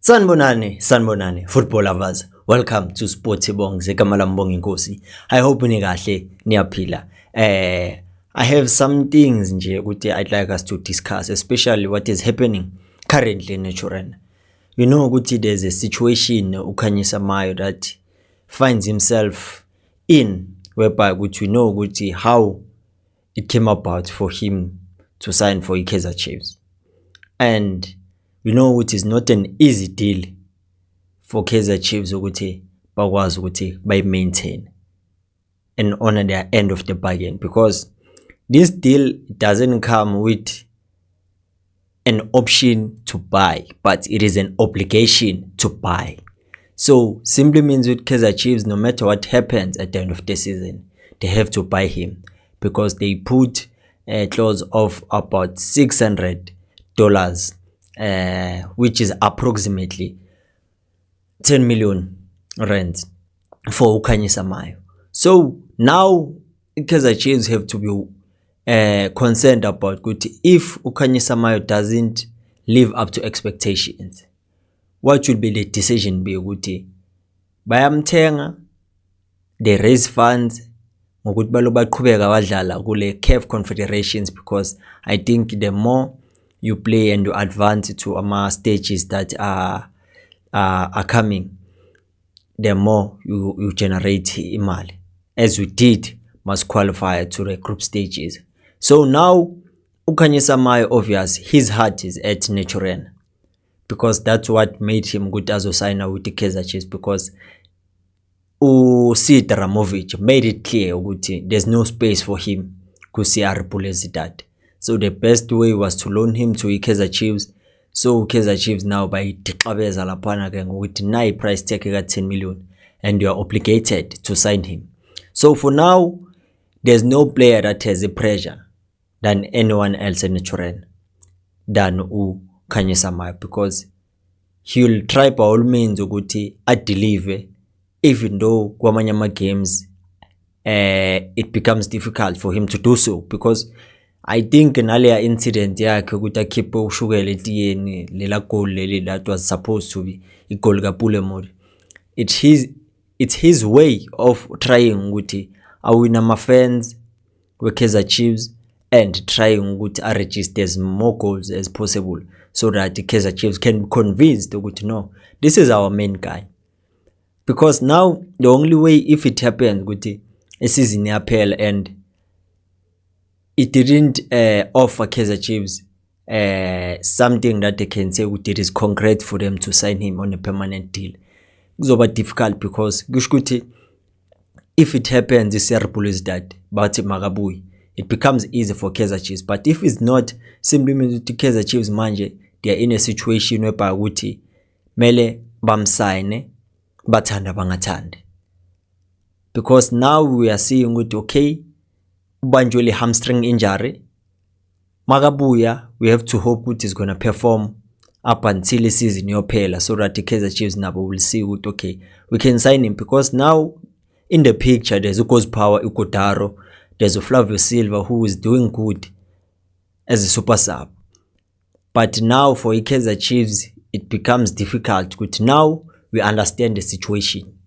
Sanibonani, football lovers. Welcome to Sportsibong Zekamalambong Inkosi. I hope nikahle niyaphila. I have some things nje ukuthi I'd like us to discuss, especially what is happening currently in Naturena. You know ukuthi there's a situation uKhanyisa Mayo that finds himself in, whereby we know ukuthi how it came about for him to sign for Kaizer Chiefs. And we know it is not an easy deal for Kaizer Chiefs ukuthi bakwazi ukuthi by maintain and honor their end of the bargain, because this deal doesn't come with an option to buy, but it is an obligation to buy. So simply means with Kaizer Chiefs, no matter what happens at the end of the season, they have to buy him, because they put a clause of about $600, which is approximately 10 million rand for Ukhanyisa Mayo. So now Kaizer Chiefs have to be concerned about if Ukhanyisa Mayo doesn't live up to expectations, what should be the decision be? Ukuthi bayamthenga, they raise funds ngokuthi baqhubeka badlala kule CAF Confederations, because I think the more you play and you advance to stages that are coming, the more you generate imali, as we did must qualify to the group stages. So now Ukhanyisa Mayo, obvious, his heart is at Naturena, because that's what made him good as a signer with the Kaizer Chiefs, because Sid Ramovic made it clear ukuthi there's no space for him kusi replace that. So the best way was to loan him to Kaizer Chiefs. So Kaizer Chiefs now by tiqabeza laphana ke ngokuthi nayi price tag ka 10 million and you are obligated to sign him. So for now there's no player that has a pressure than anyone else in Naturena than Ukhanyisa Mayo, because he'll try by all means ukuthi deliver, even though kwamanye ama games it becomes difficult for him to do so, because I think naleya incident yakhe ukuthi akhiphe ushukela etiyeni lela goal leli that was supposed to be igol kaPule Mori, it's his way of trying ukuthi awin ama fans we Kaizer Chiefs and trying ukuthi register as more goals as possible, so that the Kaizer Chiefs can be convinced ukuthi no, this is our main guy. Because now the only way, if it happens ukuthi a season yaphela and it didn't offer Kaizer Chiefs something that they can say it is concrete for them to sign him on a permanent deal, kuzoba difficult, because kushukuthi if it happens is that but magabuyi, it becomes easy for Kaizer Chiefs. But if it's not, simply means to Kaizer Chiefs manje they are in a situation whereby ukuthi mele bamsign bathanda bangathandi, because now we are seeing ukuthi okay, ubanjwe hamstring injury, makabuya we have to hope ukuthi is going to perform up until the season yophela, so that the Kaizer Chiefs nabo will see ukuthi okay, we can sign him, because now in the picture there's uGospower Ighodaro, there's Flavio Silva who is doing good as a super sub. But now for Kaizer Chiefs it becomes difficult ukuthi now we understand the situation,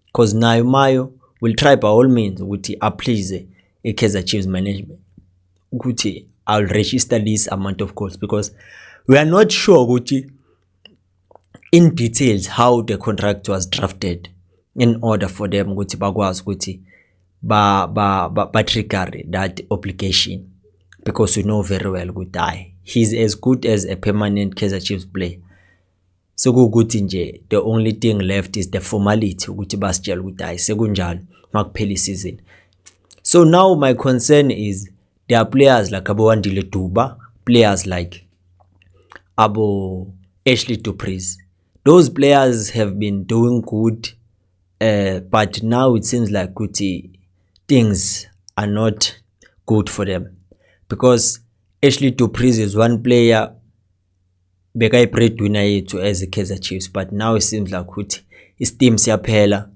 because now Mayo will try by all means ukuthi please Kaizer Chiefs management ukuthi I'll register this amount of goals, because we are not sure ukuthi in details how the contract was drafted in order for them ukuthi bakwazi ukuthi ba trigger that obligation, because we know very well ukuthi he's as good as a permanent Kaizer Chiefs player. So kukuthi nje the only thing left is the formality ukuthi basitshela ukuthi sekunjalo makuphela season. So now my concern is there are players like Abowandile Duba, players like Ashley Dupreez. Those players have been doing good, but now it seems like things are not good for them, because Ashley Dupreez is one player beka breadwinner yethu as a Kaizer Chiefs, but now it seems like his team siyaphela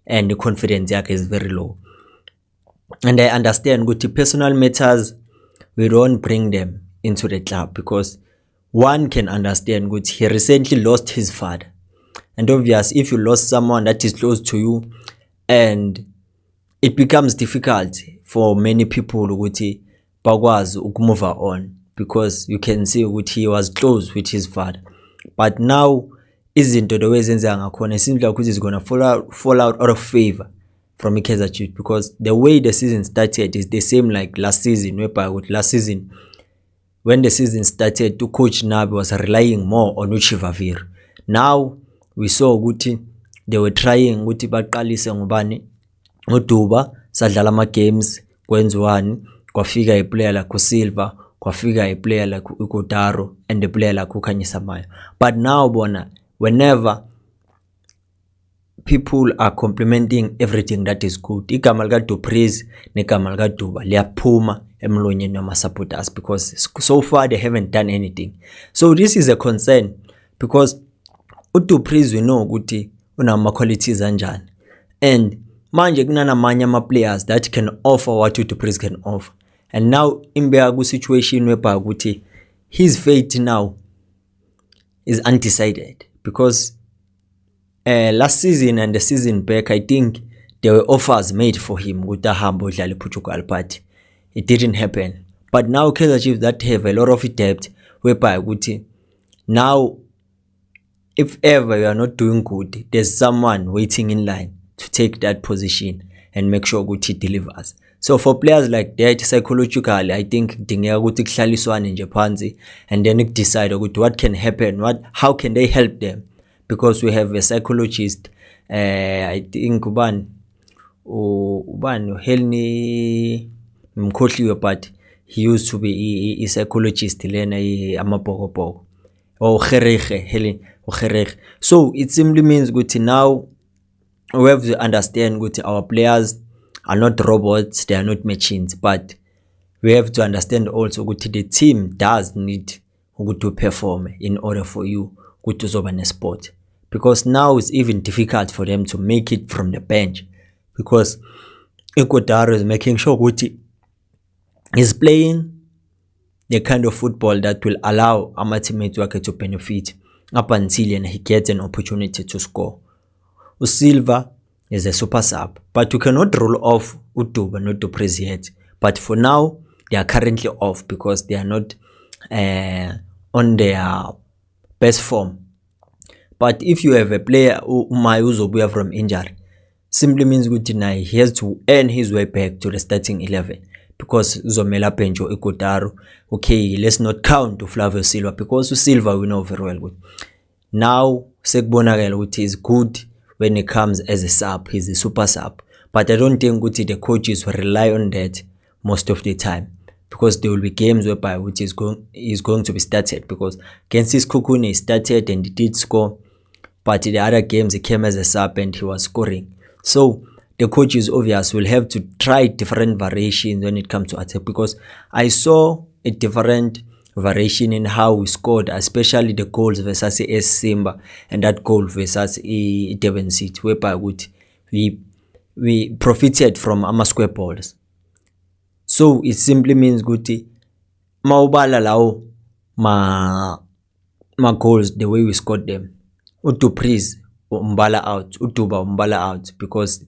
and the confidence yakhe is very low. And I understand personal matters, we don't bring them into the club, because one can understand that he recently lost his father, and obvious if you lost someone that is close to you, and it becomes difficult for many people ukuthi bakwazi ukumove on, because you can see ukuthi he was close with his father. But now izinto the way zenzeka ngakhona, it seems like ukuthi is gonna fall out of favor from Kaizer Chiefs, because the way the season started is the same like last season, whereby with last season when the season started, coach Nabi was relying more on Uchivavir. Now we saw ukuthi they were trying ukuthi baqalise ngubani uDuba, sadlala ama games kwenziwani, kwafika iplayer like uSilva, kwafika iplayer like uKotaro, and the player like uKhanyisa Maya. But now bona, whenever people are complimenting everything that is good, igama lika Dupreez negama lika Duba liyaphuma emlonyeni wama supporters, because so far they haven't done anything. So this is a concern, because uDupreez we know ukuthi unama qualities anjani, and manje kunanamanye ama players that can offer what uDupreez can offer. And now imbeka ku situation whereby ukuthi his fate now is undecided, because last season and the season back, I think there were offers made for him with ahambe udlala ePortugal, but it didn't happen. But now Kaizer Chiefs that have a lot of depth, whereby ukuthi now if ever you are not doing good, there's someone waiting in line to take that position and make sure ukuthi delivers. So for players like that, psychologically, I think dingeka ukuthi kuhlaliswane nje phansi and then decide ukuthi what can happen, how can they help them, because we have a psychologist, I think ubani Helni Mkhohliwe, but he used to be a psychologist lena amabhokobhoko, or Helen. So it simply means ukuthi now we have to understand ukuthi our players are not robots, they are not machines, but we have to understand also ukuthi the team does need to perform in order for you ukuthi uzoba nesport, because now it's even difficult for them to make it from the bench, because Kotaro is making sure ukuthi he's playing the kind of football that will allow our teammates to benefit up until he gets an opportunity to score. Usilva is a super sub, but you cannot roll off Uduba, not Dupreez yet. But for now, they are currently off because they are not on their best form. But if you have a player uzobuya from injury, simply means he has to earn his way back to the starting 11, because Zomela Penjo Ikotaro, okay, let's not count to Flavio Silva, because Silva we know very well good. Now Sekbonagel, which is good when it comes as a sub, he's a super sub, but I don't think the coaches will rely on that most of the time, because there will be games whereby which is going to be started, because Gensis Kukuni started and he did score, but the other games he came as a sub and he was scoring. So the coaches obviously will have to try different variations when it comes to attack, because I saw a different variation in how we scored, especially the goals versus AS Simba and that goal versus Devon City, whereby we profited from our square balls. So it simply means kuti maubala lao ma goals the way we scored them. Dupreez umbala out, Uduba umbala out, because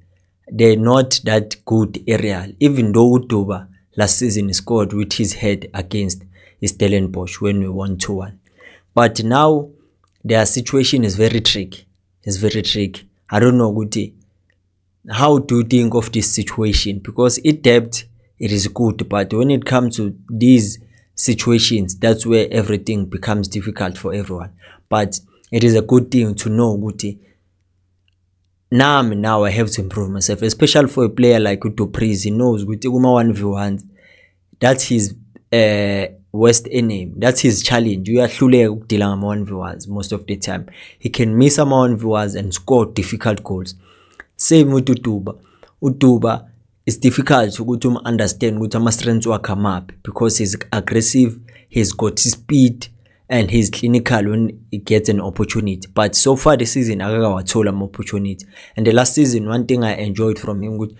they're not that good aerial. Even though Uduba last season scored with his head against Stellenbosch when we won 2-1. But now their situation is very tricky. It's very tricky. I don't know Guti. How do you think of this situation? Because it depth, it is good, but when it comes to these situations, that's where everything becomes difficult for everyone. But it is a good thing to know Guti. Now I have to improve myself, especially for a player like Dupreez. He knows Guti Uma 1v1. That's his worst enemy. That's his challenge. You are hluleka ukudila ngama 1v1s most of the time. He can miss ama 1v1s and score difficult goals. Same with Uduba. Uduba is difficult to understand ukuthi ama strengths wakhe amaphi, because he's aggressive, he's got speed, and he's clinical when he gets an opportunity. But so far this season akakawathola ama opportunity. And the last season, one thing I enjoyed from him,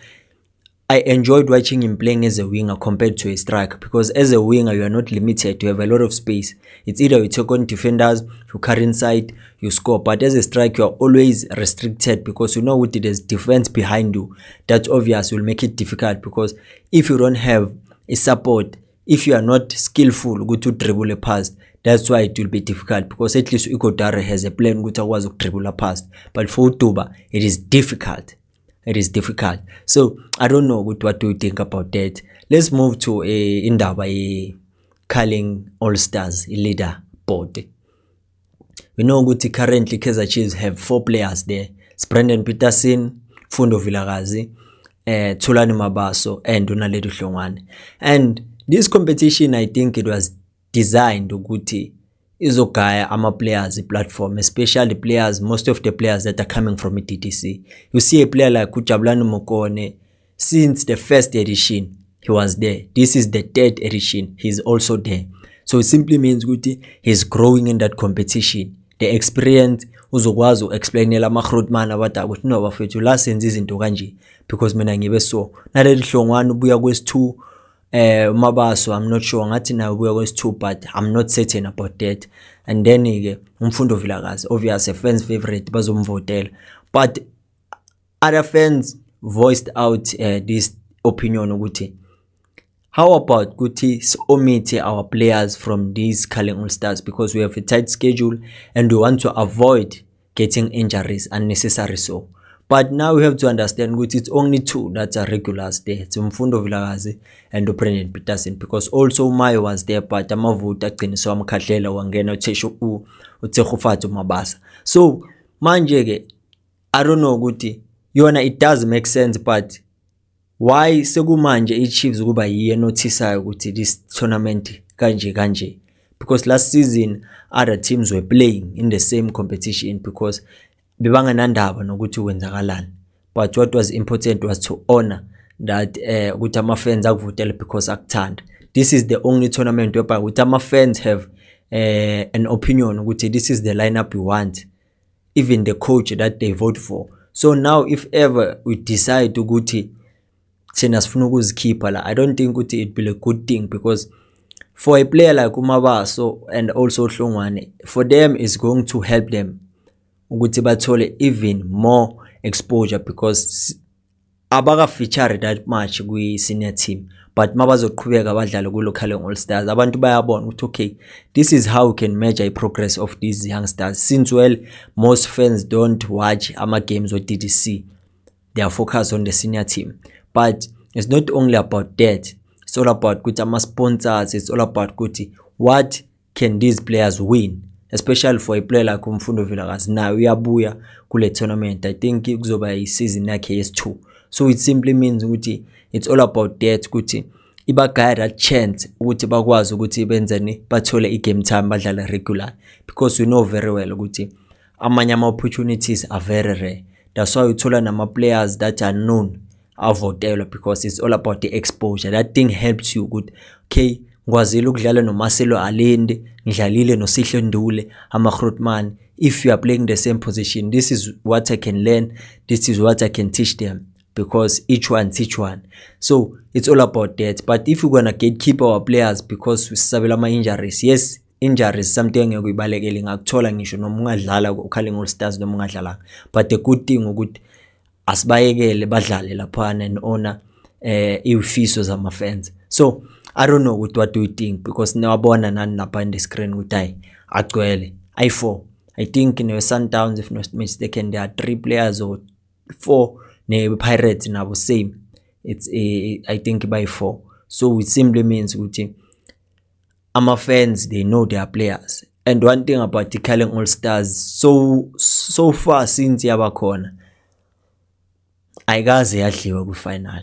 I enjoyed watching him playing as a winger compared to a striker, because as a winger you are not limited, you have a lot of space. It's either you take on defenders, you carry inside, you score, but as a striker you are always restricted because you know what there's defense behind you. That obvious will make it difficult, because if you don't have a support, if you are not skillful go to dribble a pass, that's why it will be difficult, because at least Igodare has a plan ukuthi akwazi ukudribble past, but for Utuba it is difficult. It is difficult. So I don't know what do you think about that. Let's move to indaba Carling All Stars leader board. We know ukuthi currently Kaizer Chiefs have 4 players there. It's Brendan Peterson, Fundo Vilakazi, Thulani Mabaso, and Donaldo Hlongwane. And this competition, I think it was designed ukuthi izogaya ama-players platform, especially players, most of the players that are coming from DTC. You see a player like Kujabulani Mokone, since the first edition, he was there. This is the 3rd edition, he's also there. So it simply means ukuthi he's growing in that competition. The experience uzokwazi uexplainela ama-Grootman abathi ukuthi no bafethu la senza izinto kanje, because mina ngibe so. Naleli Hlongwane ubuya kwesi-2, Mabaso, I'm not sure ngathi nayo ubuya kwesi-2, but I'm not certain about that. And then ke Umfundo Vilakazi, obviously fans favorite bazomvotela, but other fans voiced out this opinion ukuthi how about ukuthi omit our players from these Carling All Stars, because we have a tight schedule and we want to avoid getting injuries unnecessary. So but now we have to understand ukuthi it's only 2 that are regulars there. It's Umfundo Vilakazi and Brendan Peterson, because also Mayo was there, but amavoti aqiniswa amkhahlela wangena uThegofatu Mabasa. So manje ke I don't know ukuthi yona it does make sense, but why sekumanje iChiefs kuba yiye noticeayo ukuthi this tournament kanje, because last season other teams were playing in the same competition because bebanganandaba nokuthi wenzakalani. But what was important was to honor that ukuthi ama-fans akuvotela because akuthanda. This is the only tournament whereby ukuthi ama-fans have an opinion ukuthi this is the lineup we want, even the coach that they vote for. So now if ever we decide ukuthi thina sifuna ukuzikhipha la, I don't think ukuthi it will be a good thing, because for a player like Mabaso and also Hlongwane, for them is going to help them ukuthi bathole even more exposure, because abaka feature that much kwi senior team, but mabazoqhubeka badlala ku local All Stars abantu bayabona ukuthi okay, this is how we can measure the progress of these youngsters, since well most fans don't watch ama games with DDC, they are focused on the senior team. But it's not only about that, it's all about kuti ama sponsors, it's all about kuti what can these players win, especially for a player like Umfundo Vilakazi. Now uyabuya kule tournament, I think kuzoba i-season yakhe yes-2. So it simply means ukuthi it's all about that, ukuthi ibagaya that chance ukuthi bakwazi ukuthi benzeni bathole i-game time badlala regular, because we know very well ukuthi amanye ama-opportunities are very rare. That's why uthola nama-players that are known avotelwa, because it's all about the exposure. That thing helps you good. Okay, ngwazile ukudlala noMarcelo Alende, ngidlalile noSihle Ndule, ama-Grootman. If you are playing the same position, this is what I can learn, this is what I can teach them, because each one teach one. So it's all about that. But if we're gonna gatekeep our players because we sisabela ama-injuries, yes, injuries something engeke uyibalekele, ngakuthola ngisho noma ungadlala uKarling All Stars noma ungadlala, but the good thing ukuthi asibayekele badlale laphana and honor ifiso zama-fans. So I don't know what do you think, because nawabona nani lapha in the screen ukuthi agcwele i4. I think in the Sundowns, if not mistaken, there are 3 players or 4. Ne Pirates nabo same, it's I think by 4. So it simply means ukuthi ama-fans, they know their players. And one thing about the Carling All Stars, so far since yabakhona ayikaze yadliwa ku-final.